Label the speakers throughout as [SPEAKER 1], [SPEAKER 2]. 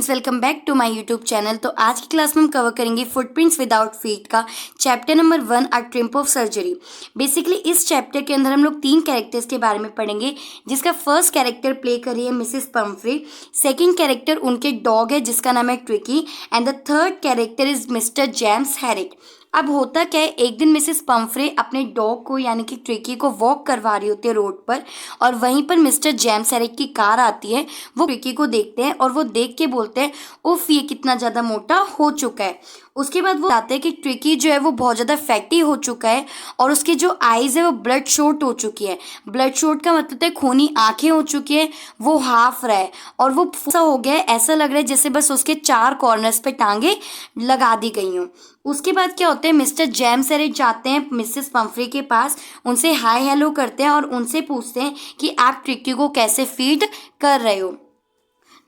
[SPEAKER 1] Friends, welcome back to my YouTube channel. तो आज की क्लास में हम कवर करेंगे फुटप्रिंट्स विदाउट फीट का chapter number 1 a triumph of surgery. Basically इस चैप्टर के अंदर हम लोग 3 कैरेक्टर्स के बारे में पढ़ेंगे, जिसका फर्स्ट कैरेक्टर प्ले कर रही है मिसेस पम्फ्रे, सेकंड कैरेक्टर उनके डॉग है जिसका नाम है Tricki, and the third character is Mr James Herriot. अब होता क्या है, एक दिन मिसेस पम्फ्रे अपने डॉग को यानी कि ट्रिकी को वॉक करवा रही होती है रोड पर, और वहीं पर मिस्टर जेम्स हैरिट की कार आती है। वो ट्रिकी को देखते हैं और वो देख के बोलते हैं, उफ ये कितना ज़्यादा मोटा हो चुका है। उसके बाद वो बताते हैं कि ट्रिकी जो है वो बहुत ज़्यादा फैटी हो चुका है और उसकी जो आईज़ है वो ब्लड शॉट हो चुकी है। ब्लड शॉट का मतलब है खूनी आंखें हो चुकी है, वो हाफ रहा है और वो फूसा हो गया है, ऐसा लग रहा है जैसे बस उसके 4 कॉर्नर्स पे टांगे लगा दी गई हों। उसके बाद क्या होता है, मिस्टर जेम्स हैरिट जाते हैं मिसेस पम्फ्रे के पास, उनसे हाय हेलो करते हैं और उनसे पूछते हैं कि आप ट्रिकी को कैसे फीड कर रहे हो।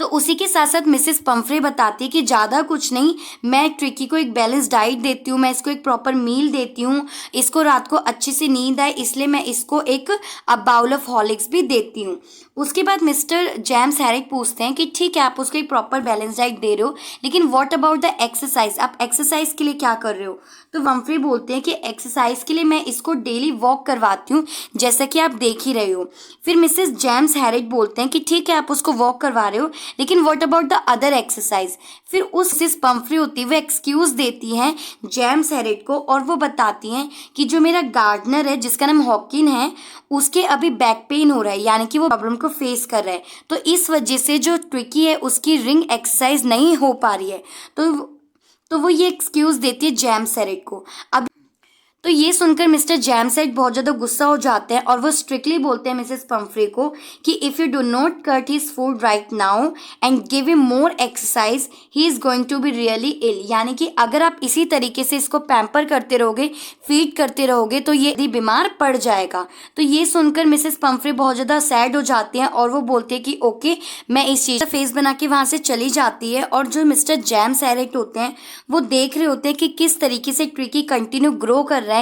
[SPEAKER 1] तो उसी के साथ साथ मिसेस पम्फ्रे बताती है कि ज़्यादा कुछ नहीं, मैं ट्रिकी को एक बैलेंस डाइट देती हूँ, मैं इसको एक प्रॉपर मील देती हूँ, इसको रात को अच्छी सी नींद आए इसलिए मैं इसको एक बाउल ऑफ हॉर्लिक्स भी देती हूँ। उसके बाद मिस्टर जेम्स हैरिट पूछते हैं कि ठीक है आप उसको एक प्रॉपर बैलेंस डाइट दे रहे हो, लेकिन व्हाट अबाउट द एक्सरसाइज, आप एक्सरसाइज के लिए क्या कर रहे हो। तो पम्फ्रे बोलते हैं कि एक्सरसाइज के लिए मैं इसको डेली वॉक करवाती हूँ, जैसा कि आप देख ही रहे हो। फिर मिसेस जेम्स हैरिट बोलते हैं कि ठीक है आप उसको वॉक करवा रहे हो, लेकिन what about the other exercise. फिर उस मिसेस पम्फ्रे होती है वो एक्सक्यूज देती हैं जेम्स हैरिट को और वो बताती हैं कि जो मेरा गार्डनर है जिसका नाम हॉकिन है, उसके अभी बैक पेन हो रहा है, यानी कि वो प्रॉब्लम को फेस कर रहा है, तो इस वजह से जो ट्रिकी है उसकी रिंग एक्सरसाइज नहीं हो पा रही है। तो वो ये एक्सक्यूज देती है जेम्स हैरिट को। अब तो ये सुनकर मिस्टर जेम्स हैरिट बहुत ज़्यादा गुस्सा हो जाते हैं और वो स्ट्रिक्टली बोलते हैं मिसेस पम्फ्रे को कि if you do not cut his food right now and give him more exercise he is going to be really ill, यानी कि अगर आप इसी तरीके से इसको पैम्पर करते रहोगे, फीड करते रहोगे, तो ये बीमार पड़ जाएगा। तो ये सुनकर मिसेस पम्फ्रे बहुत ज़्यादा सैड हो जाती हैं और वो बोलती है कि ओके, मैं इस चीज़ का फेस बना के वहाँ से चली जाती है। और जो मिस्टर जेम्स हैरिट होते हैं वो देख रहे होते हैं कि किस तरीके से ट्रिकी कंटिन्यू ग्रो कर रहा है,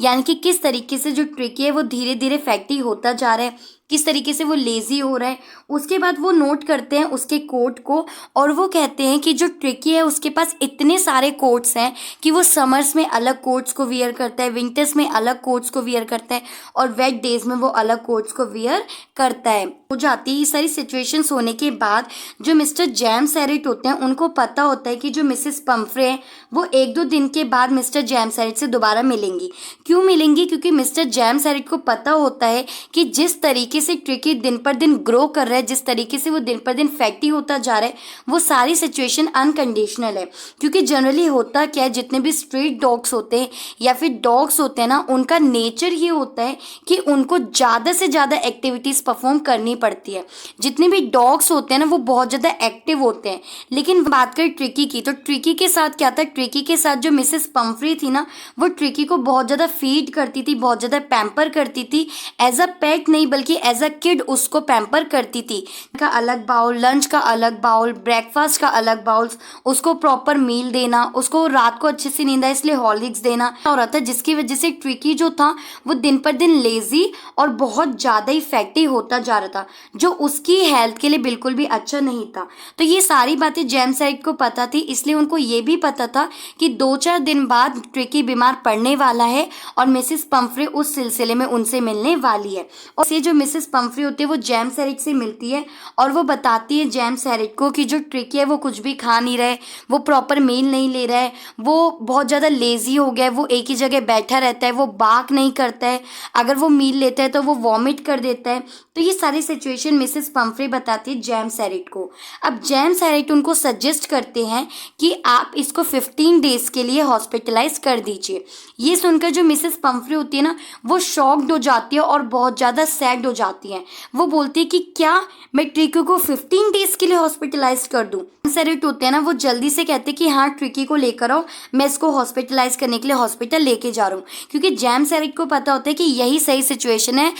[SPEAKER 1] यानी कि किस तरीके से जो ट्रिकी है वो धीरे धीरे फैटी होता जा रहा है, किस तरीके से वो लेजी हो रहा है। उसके बाद वो नोट करते हैं उसके कोट को और वो कहते हैं कि जो ट्रिकी है उसके पास इतने सारे कोट्स हैं कि वो समर्स में अलग कोट्स को वियर करता है, विंटर्स में अलग कोट्स को वियर करता है और वेट डेज में वो अलग कोट्स को वियर करता है। हो जाती है ये सारी सिचुएशंस होने के बाद जो मिस्टर जेम्स हैरिट होते हैं उनको पता होता है कि जो मिसेस पम्फ्रे है वो 1-2 दिन के बाद मिस्टर जेम्स हैरिट से दोबारा मिलेंगी। क्यों मिलेंगी? क्योंकि मिस्टर जेम्स हैरिट को पता होता है कि जिस तरीके से ट्रिकी दिन पर दिन ग्रो कर रहा है, जिस तरीके से वो दिन पर दिन फैटी होता जा रहा है, वो सारी सिचुएशन अनकंडीशनल है। क्योंकि जनरली होता क्या है, जितने भी स्ट्रीट डॉग्स होते हैं या फिर डॉग्स होते हैं ना, उनका नेचर ये होता है कि उनको ज़्यादा से ज़्यादा एक्टिविटीज़ परफॉर्म करनी पड़ती है। जितने भी डॉग्स होते हैं ना वो बहुत ज़्यादा एक्टिव होते हैं। लेकिन बात करें ट्रिकी की, तो ट्रिकी के साथ क्या था, ट्रिकी के साथ जो मिसेस पम्फ्रे थी ना, वो ट्रिकी को बहुत ज़्यादा फीड करती थी, बहुत ज़्यादा पैम्पर करती थी, एज अ पेट नहीं बल्कि एज अ किड उसको पैम्पर करती थी। का अलग बाउल, लंच का अलग बाउल, ब्रेकफास्ट का अलग बाउल, उसको प्रॉपर मील देना, उसको रात को अच्छे से नींद आए इसलिए हॉर्लिक्स देना हो रहा था, जिसकी वजह से ट्रिकी जो था वो दिन पर दिन लेजी और बहुत ज़्यादा ही फैटी होता जा रहा था, जो उसकी हेल्थ के लिए बिल्कुल भी अच्छा नहीं था। तो ये सारी बातें जेम्स हैरिट को पता थी, इसलिए उनको ये भी पता था कि 2-4 दिन बाद ट्रिकी बीमार पड़ने वाला है और मिसेस पम्फ्रे उस सिलसिले में उनसे मिलने वाली है। और ये जो मिसेस पम्फ्रे होती है वो जेम्स हैरिट से मिलती है और वो बताती है जेम्स हैरिट को कि जो ट्रिकी है वो कुछ भी खा नहीं रहा है, वो प्रॉपर मील नहीं ले रहा है, वो बहुत ज़्यादा लेजी हो गया है, वो एक ही जगह बैठा रहता है, वो बाक नहीं करता है, अगर वो मील लेता है तो वो वॉमिट कर देता है। तो ये सारी सिचुएशन मिसेस पम्फ्रे बताती है जेम्स हैरिट को। अब जेम्स हैरिट उनको सजेस्ट करते हैं कि आप इसको 15 डेज के लिए हॉस्पिटलाइज कर दीजिए। ये सुनकर जो मिसेस पम्फ्रे होती है ना वो शॉक्ड हो जाती है और बहुत ज़्यादा सैड हो जाती है। वो बोलती है कि क्या मैं ट्रिकी को 15 डेज के लिए हॉस्पिटलाइज कर दूं। जेम्स हैरिट होते हैं ना वो जल्दी से कहते हैं कि हाँ ट्रिकी को लेकर आओ, मैं इसको हॉस्पिटलाइज करने के लिए हॉस्पिटल लेके जा रहा हूँ। क्योंकि जेम्स हैरिट को पता होता है कि यही सही सिचुएशन है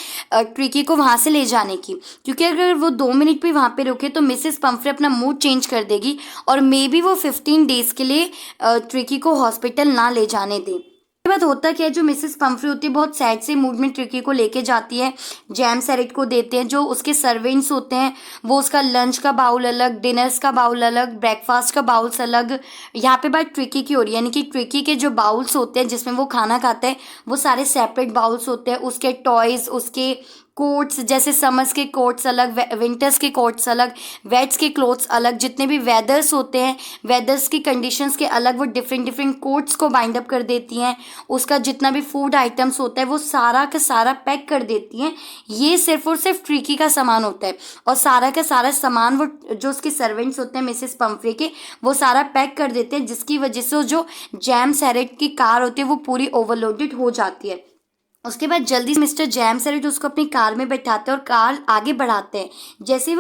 [SPEAKER 1] ट्रिकी को वहाँ से ले जाने की, क्योंकि अगर वो 2 मिनट भी वहाँ पे रुके तो मिसेस पम्फ्रे अपना मूड चेंज कर देगी और मे बी वो 15 डेज के लिए ट्रिकी को हॉस्पिटल ना ले जाने दें। के बाद होता क्या है, जो मिसेस पंफ्री होती है बहुत सैड से मूड में ट्रिकी को लेके जाती है, जैम सैरेट को देते हैं। जो उसके सर्वेंट्स होते हैं वो उसका लंच का बाउल अलग, डिनर्स का बाउल अलग, ब्रेकफास्ट का बाउल्स अलग। यहाँ पे बात ट्रिकी की हो रही है, यानी कि ट्रिकी के जो बाउल्स होते हैं जिसमें वो खाना खाते हैं वो सारे सेपरेट बाउल्स होते हैं। उसके टॉयज, उसके कोट्स, जैसे समर्स के कोट्स अलग, विंटर्स के कोट्स अलग, वेट्स के क्लोथ्स अलग, जितने भी वेदर्स होते हैं वेदर्स की कंडीशंस के अलग वो डिफरेंट डिफरेंट कोट्स को बाइंड अप कर देती हैं। उसका जितना भी फूड आइटम्स होता है वो सारा का सारा पैक कर देती हैं। ये सिर्फ और सिर्फ ट्रिकी का सामान होता है, और सारा का सारा सामान वो जो उसके सर्वेंट्स होते हैं मिसेस पंफ्रे के, वो सारा पैक कर देते हैं, जिसकी वजह से वो जो जैम सैरेट की कार होती है वो पूरी ओवरलोडेड हो जाती है। उसके बाद जल्दी से मिस्टर जैम सैरेट उसको अपनी कार में बैठाते हैं और कार आगे बढ़ाते हैं। जैसे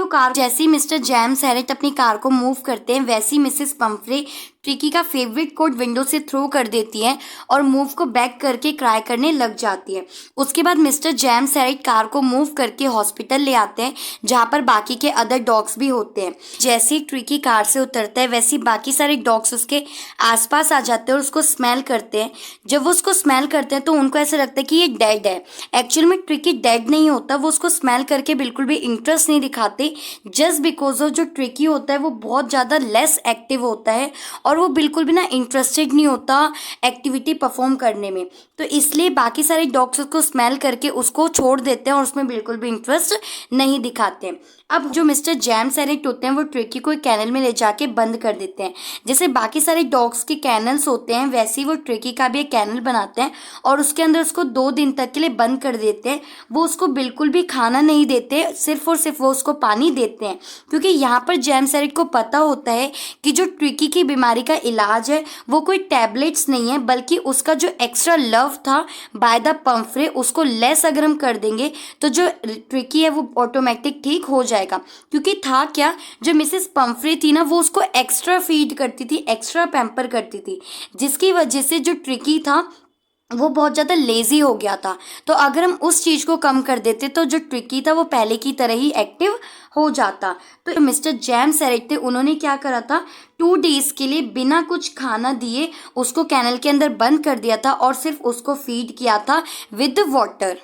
[SPEAKER 1] ही मिस्टर जैम सैरेट अपनी कार को मूव करते हैं, वैसे ही मिसेस पंफ्रे ट्रिकी का फेवरेट कोट विंडो से थ्रो कर देती है और मूव को बैक करके क्राई करने लग जाती है। उसके बाद मिस्टर जैम सैरेट कार को मूव करके हॉस्पिटल ले आते हैं, जहाँ पर बाकी के अदर डॉग्स भी होते हैं। जैसे ही ट्रिकी कार से उतरता है वैसे ही बाकी सारे डॉग्स उसके आसपास आ जाते हैं और उसको स्मेल करते हैं। जब वो उसको स्मेल करते हैं तो उनको ऐसा लगता है कि ये डेड है। एक्चुअल में ट्रिकी डेड नहीं होता, वो उसको स्मेल करके बिल्कुल भी इंटरेस्ट नहीं दिखाते, जस्ट बिकॉज ऑफ जो ट्रिकी होता है वो बहुत ज़्यादा लेस एक्टिव होता है और वो बिल्कुल भी ना इंटरेस्टेड नहीं होता एक्टिविटी परफॉर्म करने में। तो इसलिए बाकी सारे डॉग्स उसको स्मेल करके उसको छोड़ देते हैं और उसमें बिल्कुल भी इंटरेस्ट नहीं दिखाते हैं। अब जो मिस्टर जैम सैरेट होते हैं वो ट्रिकी को एक कैनल में ले जाके बंद कर देते हैं। जैसे बाकी सारे डॉग्स के कैनल्स होते हैं वैसे ही वो ट्रिकी का भी एक कैनल बनाते हैं और उसके अंदर उसको 2 दिन तक के लिए बंद कर देते हैं। वो उसको बिल्कुल भी खाना नहीं देते, सिर्फ और सिर्फ वो उसको पानी देते हैं, क्योंकि यहाँ पर जैम सैरेट को पता होता है कि जो ट्रिकी की बीमारी का इलाज है वो कोई टैबलेट्स नहीं है, बल्कि उसका जो एक्स्ट्रा लव था बाय द पंफ्रे उसको लेस अगर हम कर देंगे तो जो ट्रिकी है वो ऑटोमेटिक ठीक हो जाएगा। क्योंकि था क्या, जो मिसेस पंफ्रे थी ना वो उसको एक्स्ट्रा फीड करती थी, एक्स्ट्रा पैम्पर करती थी, जिसकी वजह से जो ट्रिकी था वो बहुत ज़्यादा लेजी हो गया था। तो अगर हम उस चीज़ को कम कर देते तो जो ट्रिकी था वो पहले की तरह ही एक्टिव हो जाता। तो मिस्टर जैम सैरेट थे, उन्होंने क्या करा था, 2 डेज के लिए बिना कुछ खाना दिए उसको कैनल के अंदर बंद कर दिया था और सिर्फ उसको फीड किया था with water.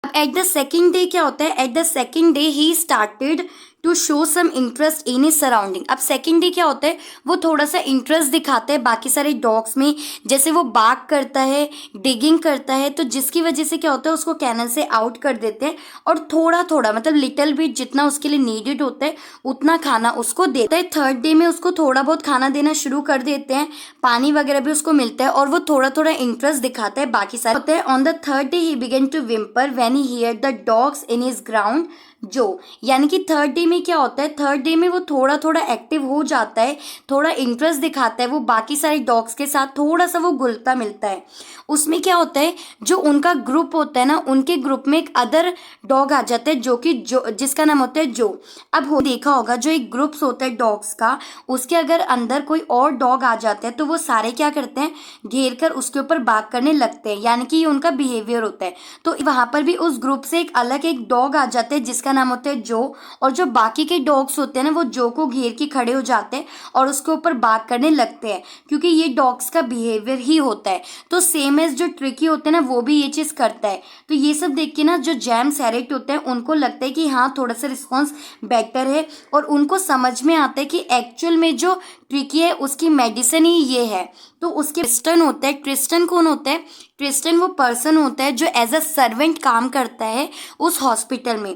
[SPEAKER 1] At the second day क्या होता है, at the second day he started to show some interest in his surrounding. अब सेकेंड डे क्या होता है, वो थोड़ा सा इंटरेस्ट दिखाता है बाकी सारे डॉग्स में, जैसे वो बाग करता है, डिगिंग करता है, तो जिसकी वजह से क्या होता है उसको कैनल से आउट कर देते हैं और थोड़ा थोड़ा मतलब लिटिल बिट जितना उसके लिए नीडेड होता है उतना खाना उसको देता है। थर्ड डे में उसको थोड़ा बहुत खाना देना शुरू कर देते हैं, पानी वगैरह भी उसको मिलता है और वो थोड़ा थोड़ा इंटरेस्ट दिखाता है बाकी सारे होते हैं। On the third day he began to whimper when he hear the dogs in his ground जो, यानी कि थर्ड डे में क्या होता है, थर्ड डे में वो थोड़ा थोड़ा एक्टिव हो जाता है, थोड़ा इंटरेस्ट दिखाता है, वो बाकी सारे डॉग्स के साथ थोड़ा सा वो घुलता मिलता है। उसमें क्या होता है, जो उनका ग्रुप होता है ना, उनके ग्रुप में एक अदर डॉग आ जाता है जो जिसका नाम होता है जो। अब हो देखा होगा जो एक ग्रुप्स होता है डॉग्स का, उसके अगर अंदर कोई और डॉग आ जाता है तो वो सारे क्या करते हैं, घेर कर उसके ऊपर बाग करने लगते हैं, यानी कि ये उनका बिहेवियर होता है। तो वहां पर भी उस ग्रुप से एक डॉग आ जाता है जिसका नाम होता है जो, और जो बाकी के डॉग्स होते हैं ना वो जो को घेर के खड़े हो जाते हैं और उसके ऊपर बाग करने लगते हैं, क्योंकि ये डॉग्स का बिहेवियर ही होता है। तो सेम एज जो ट्रिकी होते हैं ना वो भी ये चीज़ करता है। तो ये सब देख के ना जो जैम सैरेट होते हैं उनको लगता है कि हाँ थोड़ा सा रिस्पॉन्स बेटर है, और उनको समझ में आता है कि एक्चुअल में जो ट्रिकी है उसकी मेडिसिन ही ये है। तो उसके ट्रिस्टन होता है। ट्रिस्टन कौन होता है, ट्रिस्टन वो पर्सन होता है जो एज अ सर्वेंट काम करता है उस हॉस्पिटल में,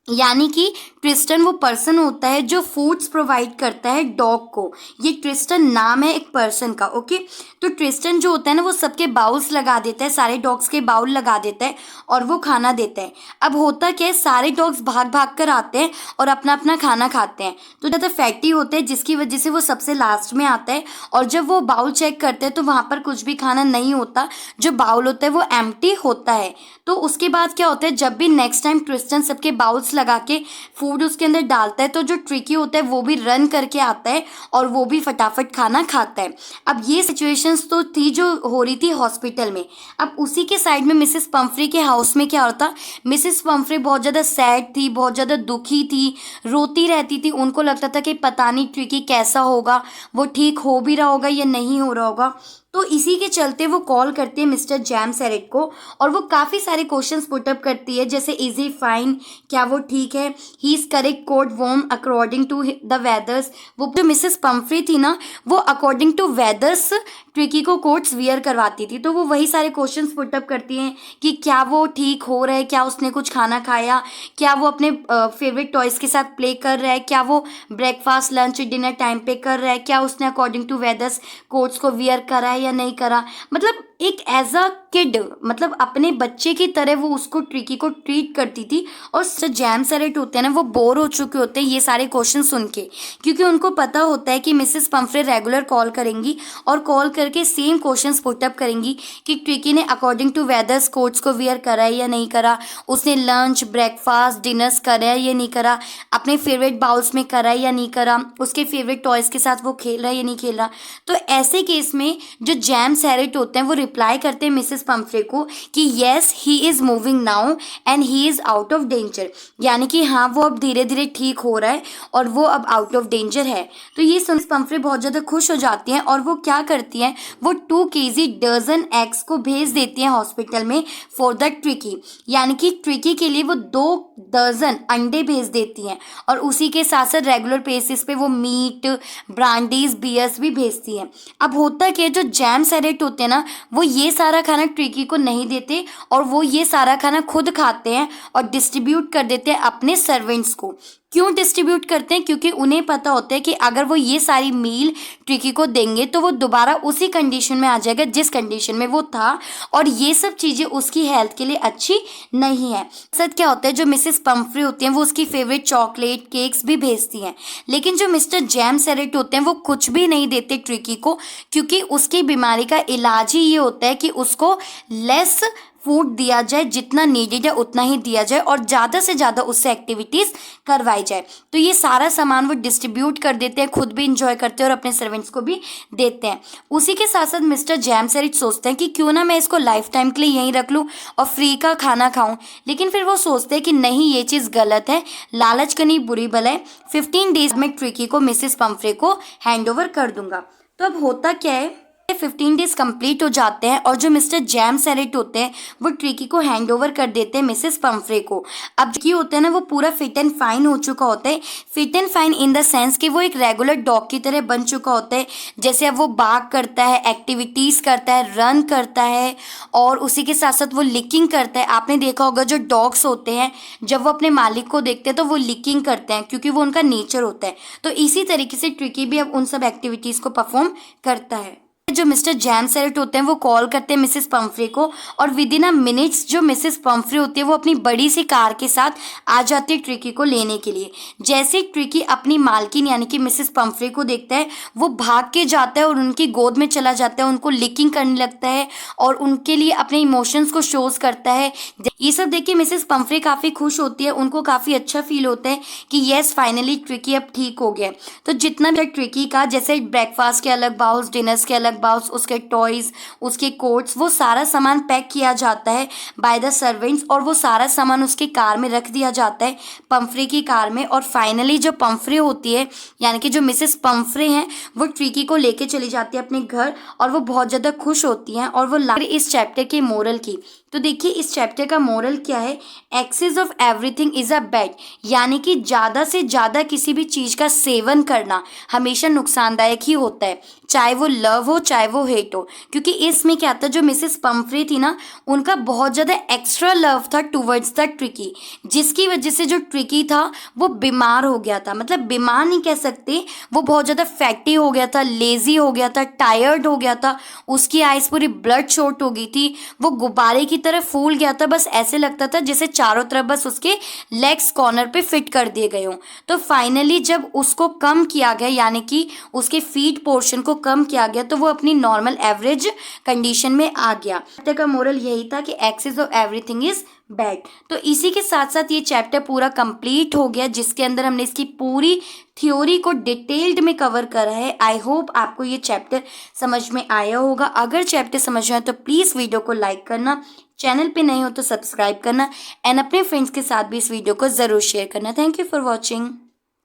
[SPEAKER 1] यानी कि ट्रिस्टन वो पर्सन होता है जो फूड्स प्रोवाइड करता है डॉग को। ये ट्रिस्टन नाम है एक पर्सन का, ओके। तो ट्रिस्टन जो होता है ना वो सबके बाउल्स लगा देता है, सारे डॉग्स के बाउल लगा देता है और वो खाना देता है। अब होता क्या है, सारे डॉग्स भाग भाग कर आते हैं और अपना अपना खाना खाते हैं। तो ज़्यादा फैटी होते हैं जिसकी वजह से वो सबसे लास्ट में आता है, और जब वो बाउल चेक करते हैं तो वहाँ पर कुछ भी खाना नहीं होता, जो बाउल होता है वो एम्प्टी होता है। तो उसके बाद क्या होता है, जब भी नेक्स्ट टाइम ट्रिस्टन सबके बाउल्स लगा के फूड उसके अंदर डालता है तो जो ट्रिकी होता है वो भी रन करके आता है और वो भी फटाफट खाना खाता है। अब ये सिचुएशंस तो थी जो हो रही थी हॉस्पिटल में। अब उसी के साइड में मिसेस पंफ्रे के हाउस में क्या होता, मिसेस पंफ्रे बहुत ज़्यादा सैड थी, बहुत ज़्यादा दुखी थी, रोती रहती थी। उनको लगता था कि पता नहीं ट्रिकी कैसा होगा, वो ठीक हो भी रहा होगा या नहीं हो रहा होगा। तो इसी के चलते वो कॉल करती है मिस्टर जैम सेरेट को और वो काफ़ी सारे क्वेश्चंस पुटअप करती है, जैसे इज ही फाइन, क्या वो ठीक है, he is correct coat warm according to the weathers. वो जो मिसेस पंफ्री थी ना, वो अकॉर्डिंग टू वेदर्स ट्रिकी को कोट्स वियर करवाती थी। तो वो वही सारे क्वेश्चंस पुटअप करती हैं कि क्या वो ठीक हो रहा है, क्या उसने कुछ खाना खाया, क्या वो अपने फेवरेट टॉयज़ के साथ प्ले कर रहा है, क्या वो ब्रेकफास्ट लंच डिनर टाइम पे कर रहा है, क्या उसने अकॉर्डिंग टू वेदर्स कोट्स को वियर करा है या नहीं करा। मतलब एक एज अ किड, मतलब अपने बच्चे की तरह वो उसको ट्रिकी को ट्रीट करती थी। और जैम सेरेट होते हैं ना, वो बोर हो चुके होते हैं ये सारे क्वेश्चन सुन के, क्योंकि उनको पता होता है कि मिसेस पंफ्रे रेगुलर कॉल करेंगी और कॉल करके सेम क्वेश्चंस पुटअप करेंगी कि ट्रिकी ने अकॉर्डिंग टू वेदर्स कोट्स को वियर करा है या नहीं करा, उसने लंच ब्रेकफास्ट डिनर्स करा है या नहीं करा, अपने फेवरेट बाउल्स में करा है या नहीं करा, उसके फेवरेट टॉयज़ के साथ वो खेल रहा है या नहीं खेल रहा। तो ऐसे केस में जो जैम सेरेट होते हैं वो रिप्लाई करते हैं मिसेस पंफ्रे को कि yes he is moving now and he is out of danger, यानी कि हाँ वो अब धीरे धीरे ठीक हो रहा है और वो अब आउट ऑफ डेंजर है। तो ये सुन पंफ्रे बहुत ज़्यादा खुश हो जाती हैं और वो क्या करती हैं, वो 2 kg डजन एग्स को भेज देती हैं हॉस्पिटल में फॉर द ट्रिकी, यानी कि ट्रिकी के लिए वो 2 दर्जन अंडे भेज देती हैं और उसी के साथ साथ रेगुलर बेसिस पे वो मीट ब्रांडीज बियर्स भी भेजती हैं। अब होता क्या है, जो जैम सेरेट होते हैं ना, वो ये सारा खाना ट्रिकी को नहीं देते और वो ये सारा खाना खुद खाते हैं और डिस्ट्रीब्यूट कर देते हैं अपने सर्वेंट्स को। क्यों डिस्ट्रीब्यूट करते हैं? क्योंकि उन्हें पता होता है कि अगर वो ये सारी मील ट्रिकी को देंगे तो वो दोबारा उसी कंडीशन में आ जाएगा जिस कंडीशन में वो था, और ये सब चीज़ें उसकी हेल्थ के लिए अच्छी नहीं है। सच क्या होता है, जो मिसेस पंफ्रे होती हैं वो उसकी फेवरेट चॉकलेट केक्स भी भेजती हैं, लेकिन जो मिस्टर जैम सेरेट होते हैं वो कुछ भी नहीं देते ट्रिकी को, क्योंकि उसकी बीमारी का इलाज ही ये होता है कि उसको लेस फूड दिया जाए, जितना नीडेड है उतना ही दिया जाए और ज़्यादा से ज़्यादा उससे एक्टिविटीज़ करवाई जाए। तो ये सारा सामान वो डिस्ट्रीब्यूट कर देते हैं, खुद भी इंजॉय करते हैं और अपने सर्वेंट्स को भी देते हैं। उसी के साथ साथ मिस्टर जैम सेरेट सोचते हैं कि क्यों ना मैं इसको लाइफ टाइम के लिए यहीं रख लूँ और फ्री का खाना खाऊँ, लेकिन फिर वो सोचते हैं कि नहीं, ये चीज़ गलत है, लालच करनी बुरी बला है। 15 डेज में ट्रिकी को मिसेस पंफ्रे को हैंड ओवर कर दूंगा। तो अब होता क्या है, 15 डेज कंप्लीट हो जाते हैं और जो मिस्टर जैम सेरेट होते हैं वो ट्रिकी को हैंड ओवर कर देते हैं मिसेस पंफ्रे को। अब क्या होता है ना, वो पूरा फिट एंड फाइन हो चुका होता है। Fit and fine in the sense कि वो एक रेगुलर डॉग की तरह बन चुका होता है। जैसे अब वो बाग करता है, एक्टिविटीज़ करता है, रन करता है और उसी के साथ साथ वो लिकिंग करता है। आपने देखा होगा जो डॉग्स होते हैं जब वो अपने मालिक को देखते हैं तो वो लिकिंग करते हैं, क्योंकि वो उनका नेचर होता है। तो इसी तरीके से ट्रिकी भी अब उन सब एक्टिविटीज़ को परफॉर्म करता है। जो मिस्टर जैम सेरेट होते हैं वो कॉल करते हैं मिसेस पंफ्रे को और विद इन अ मिनट्स जो मिसेस पंफ्रे होती है वो अपनी बड़ी सी कार के साथ आ जाती है ट्रिकी को लेने के लिए। जैसे ट्रिकी अपनी मालकिन यानी कि मिसेस पंफ्रे को देखता है, वो भाग के जाता है और उनकी गोद में चला जाता है, उनको लिकिंग करने लगता है और उनके लिए अपने इमोशंस को शोज करता है। ये सब देख के मिसेस पंफ्रे काफ़ी खुश होती है, उनको काफ़ी अच्छा फील होता है कि येस फाइनली ट्रिकी अब ठीक हो गया। तो जितना भी ट्रिकी का, जैसे ब्रेकफास्ट के अलग बाउल्स, डिनर्स के अलग बाउल्स, उसके टॉयज़, उसके कोट्स, वो सारा सामान पैक किया जाता है बाय द सर्वेंट्स और वो सारा सामान उसकी कार में रख दिया जाता है, पंफ्रे की कार में। और फाइनली जो पंफ्रे होती है यानी कि जो मिसेस पंफ्रे हैं वो ट्रिकी को लेके चली जाती है अपने घर और वो बहुत ज़्यादा खुश होती हैं। और वो इस चैप्टर के मोरल की, तो देखिए इस चैप्टर का मोरल क्या है, excess of everything is a bad, यानी कि ज़्यादा से ज़्यादा किसी भी चीज़ का सेवन करना हमेशा नुकसानदायक ही होता है, चाहे वो लव हो चाहे वो हेट हो। क्योंकि इसमें क्या था, जो मिसेस पंफ्रे थी ना, उनका बहुत ज़्यादा एक्स्ट्रा लव था टुवर्ड्स द ट्रिकी, जिसकी वजह से जो ट्रिकी था वो बीमार हो गया था। मतलब बीमार नहीं कह सकते, वो बहुत ज़्यादा फैटी हो गया था, लेज़ी हो गया था, टायर्ड हो गया था, उसकी आइज़ पूरी ब्लड शॉट हो गई थी, वो गुब्बारे की तरह फूल गया था। बस ऐसे लगता था जैसे चारों तरफ बस उसके लेग्स कॉर्नर पे फिट कर दिए गए हों। तो फाइनली जब उसको कम किया गया, यानी कि उसके फीट पोर्शन को कम किया गया, तो वो अपनी नॉर्मल एवरेज कंडीशन में आ गया। चैप्टर का मोरल यही था कि excess of everything is bad. तो इसी के साथ साथ ये चैप्टर पूरा कंप्लीट हो गया, जिसके अंदर हमने इसकी पूरी थ्योरी को डिटेल्ड में कवर करा है। आई होप आपको ये चैप्टर समझ में आया होगा। अगर चैप्टर समझ में आया तो प्लीज़ वीडियो को लाइक करना, चैनल पे नए हो तो सब्सक्राइब करना एंड अपने फ्रेंड्स के साथ भी इस वीडियो को ज़रूर शेयर करना। Thank you for watching.